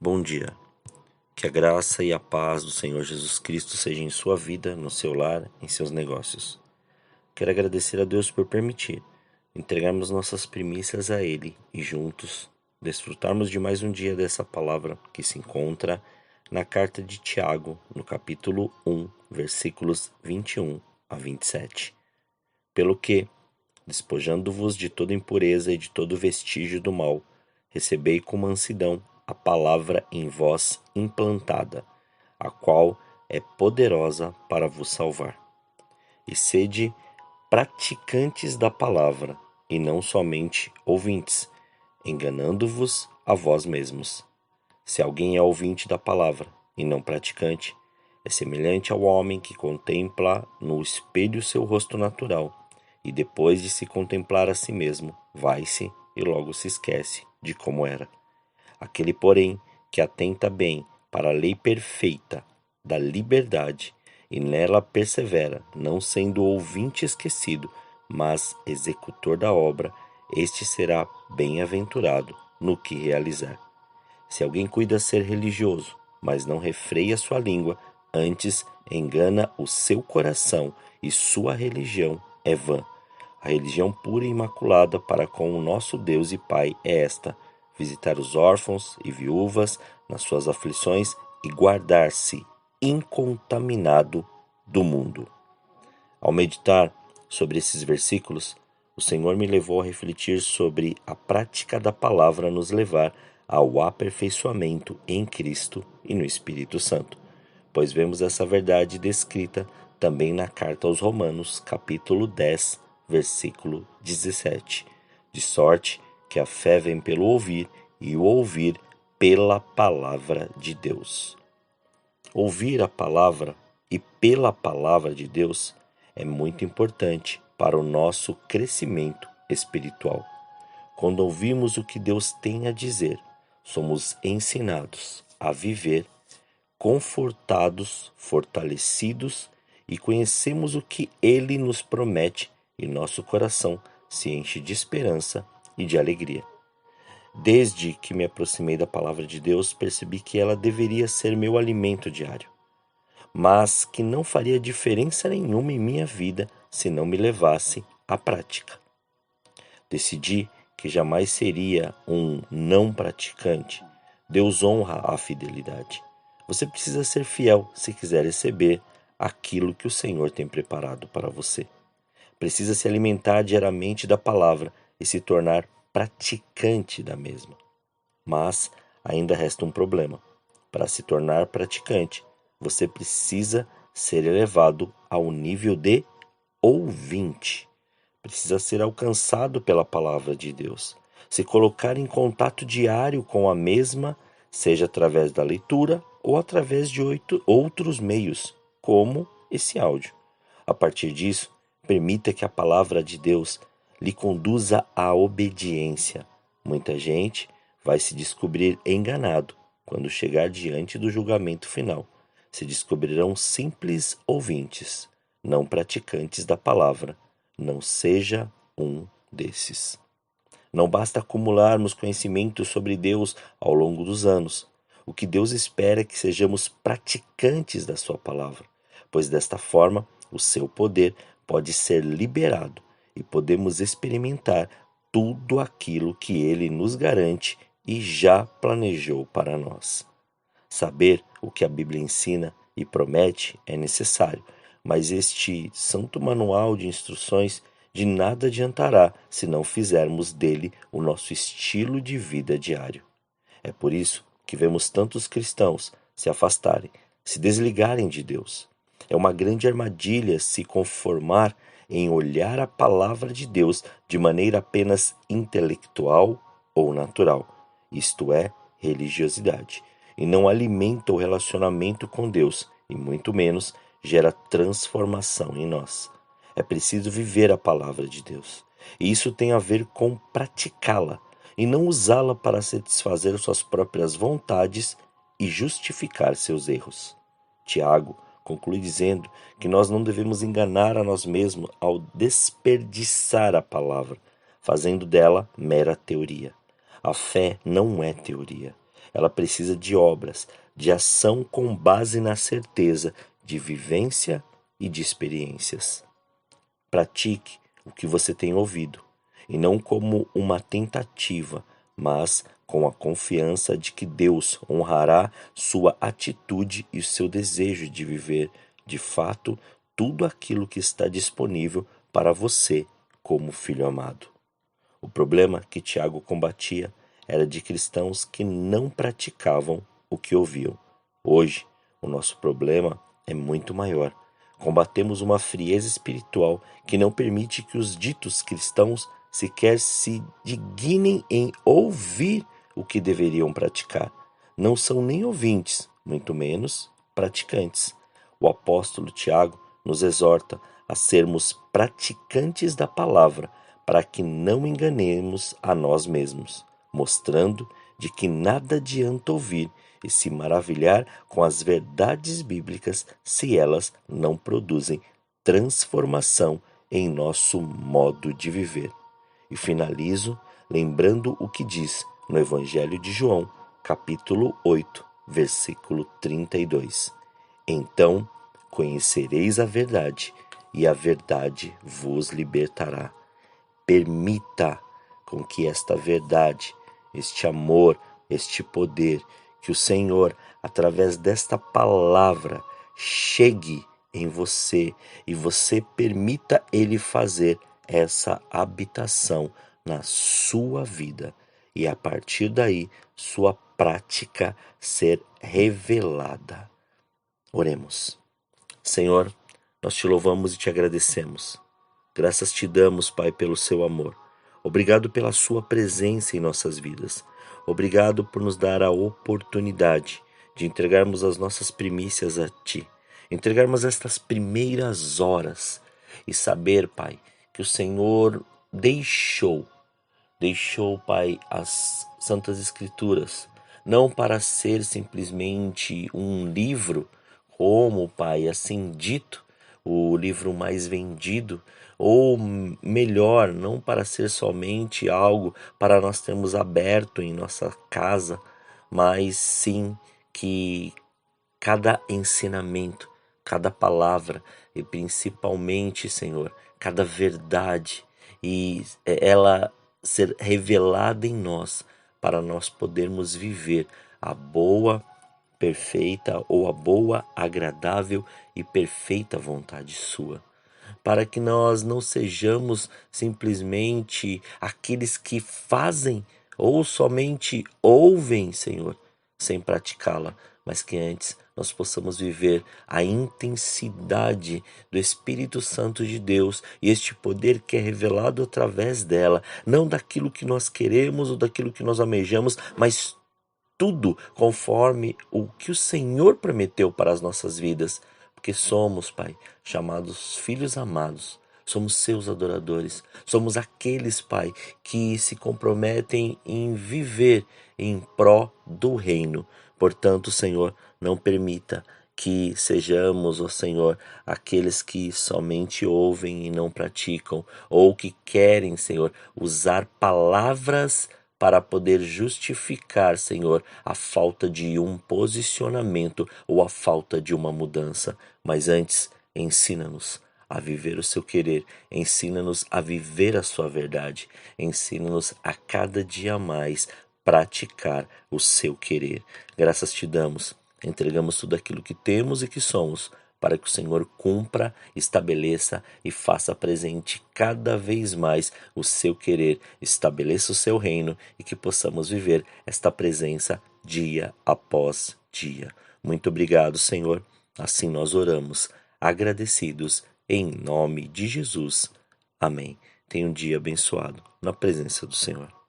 Bom dia. Que a graça e a paz do Senhor Jesus Cristo sejam em sua vida, no seu lar, em seus negócios. Quero agradecer a Deus por permitir entregarmos nossas primícias a Ele e juntos desfrutarmos de mais um dia dessa palavra que se encontra na carta de Tiago, no capítulo 1, versículos 21 a 27. Pelo que, despojando-vos de toda impureza e de todo vestígio do mal, recebei com mansidão a palavra em vós implantada, a qual é poderosa para vos salvar. E sede praticantes da palavra, e não somente ouvintes, enganando-vos a vós mesmos. Se alguém é ouvinte da palavra e não praticante, é semelhante ao homem que contempla no espelho seu rosto natural, e depois de se contemplar a si mesmo, vai-se e logo se esquece de como era. Aquele, porém, que atenta bem para a lei perfeita da liberdade e nela persevera, não sendo ouvinte esquecido, mas executor da obra, este será bem-aventurado no que realizar. Se alguém cuida ser religioso, mas não refreia sua língua, antes engana o seu coração, e sua religião é vã. A religião pura e imaculada para com o nosso Deus e Pai é esta: visitar os órfãos e viúvas nas suas aflições e guardar-se incontaminado do mundo. Ao meditar sobre esses versículos, o Senhor me levou a refletir sobre a prática da palavra nos levar ao aperfeiçoamento em Cristo e no Espírito Santo, pois vemos essa verdade descrita também na carta aos Romanos, capítulo 10, versículo 17. De sorte que a fé vem pelo ouvir e o ouvir pela palavra de Deus. Ouvir a palavra e pela palavra de Deus é muito importante para o nosso crescimento espiritual. Quando ouvimos o que Deus tem a dizer, somos ensinados a viver confortados, fortalecidos e conhecemos o que Ele nos promete e nosso coração se enche de esperança e de alegria. Desde que me aproximei da palavra de Deus, percebi que ela deveria ser meu alimento diário, mas que não faria diferença nenhuma em minha vida se não me levasse à prática. Decidi que jamais seria um não praticante. Deus honra a fidelidade. Você precisa ser fiel se quiser receber aquilo que o Senhor tem preparado para você. Precisa se alimentar diariamente da palavra e se tornar praticante da mesma. Mas ainda resta um problema. Para se tornar praticante, você precisa ser elevado ao nível de ouvinte. Precisa ser alcançado pela palavra de Deus. Se colocar em contato diário com a mesma, seja através da leitura ou através de outros meios, como esse áudio. A partir disso, permita que a palavra de Deus lhe conduza à obediência. Muita gente vai se descobrir enganado quando chegar diante do julgamento final. Se descobrirão simples ouvintes, não praticantes da palavra. Não seja um desses. Não basta acumularmos conhecimento sobre Deus ao longo dos anos. O que Deus espera é que sejamos praticantes da sua palavra, pois desta forma o seu poder pode ser liberado e podemos experimentar tudo aquilo que ele nos garante e já planejou para nós. Saber o que a Bíblia ensina e promete é necessário, mas este santo manual de instruções de nada adiantará se não fizermos dele o nosso estilo de vida diário. É por isso que vemos tantos cristãos se afastarem, se desligarem de Deus. É uma grande armadilha se conformar em olhar a palavra de Deus de maneira apenas intelectual ou natural, isto é, religiosidade, e não alimenta o relacionamento com Deus, e muito menos gera transformação em nós. É preciso viver a palavra de Deus, e isso tem a ver com praticá-la, e não usá-la para satisfazer suas próprias vontades e justificar seus erros. Tiago conclui dizendo que nós não devemos enganar a nós mesmos ao desperdiçar a palavra, fazendo dela mera teoria. A fé não é teoria. Ela precisa de obras, de ação com base na certeza de vivência e de experiências. Pratique o que você tem ouvido, e não como uma tentativa, mas com a confiança de que Deus honrará sua atitude e o seu desejo de viver, de fato, tudo aquilo que está disponível para você como filho amado. O problema que Tiago combatia era de cristãos que não praticavam o que ouviam. Hoje, o nosso problema é muito maior. Combatemos uma frieza espiritual que não permite que os ditos cristãos sequer se dignem em ouvir o que deveriam praticar. Não são nem ouvintes, muito menos praticantes. O apóstolo Tiago nos exorta a sermos praticantes da palavra, para que não enganemos a nós mesmos, mostrando de que nada adianta ouvir e se maravilhar com as verdades bíblicas se elas não produzem transformação em nosso modo de viver. E finalizo lembrando o que diz no Evangelho de João, capítulo 8, versículo 32. Então conhecereis a verdade, e a verdade vos libertará. Permita com que esta verdade, este amor, este poder, que o Senhor, através desta palavra, chegue em você e você permita Ele fazer essa habitação na sua vida e a partir daí sua prática ser revelada. Oremos. Senhor, nós te louvamos e te agradecemos. Graças te damos, Pai, pelo seu amor. Obrigado pela sua presença em nossas vidas. Obrigado por nos dar a oportunidade de entregarmos as nossas primícias a ti. Entregarmos estas primeiras horas e saber, Pai, que o Senhor deixou, Pai, as Santas Escrituras, não para ser simplesmente um livro, como, Pai, assim dito, o livro mais vendido, ou melhor, não para ser somente algo para nós termos aberto em nossa casa, mas sim que cada ensinamento, cada palavra e principalmente, Senhor, cada verdade e ela ser revelada em nós para nós podermos viver a boa, perfeita ou a boa, agradável e perfeita vontade sua. Para que nós não sejamos simplesmente aqueles que fazem ou somente ouvem, Senhor, sem praticá-la, mas que antes nós possamos viver a intensidade do Espírito Santo de Deus e este poder que é revelado através dela, não daquilo que nós queremos ou daquilo que nós almejamos, mas tudo conforme o que o Senhor prometeu para as nossas vidas, porque somos, Pai, chamados filhos amados, somos seus adoradores, somos aqueles, Pai, que se comprometem em viver em pró do reino. Portanto, Senhor, não permita que sejamos, ó Senhor, aqueles que somente ouvem e não praticam, ou que querem, Senhor, usar palavras para poder justificar, Senhor, a falta de um posicionamento ou a falta de uma mudança. Mas antes, ensina-nos a viver o seu querer, ensina-nos a viver a sua verdade, ensina-nos a cada dia mais praticar o seu querer. Graças te damos, entregamos tudo aquilo que temos e que somos, para que o Senhor cumpra, estabeleça e faça presente cada vez mais o seu querer, estabeleça o seu reino e que possamos viver esta presença dia após dia. Muito obrigado, Senhor. Assim nós oramos, agradecidos em nome de Jesus. Amém. Tenha um dia abençoado na presença do Senhor.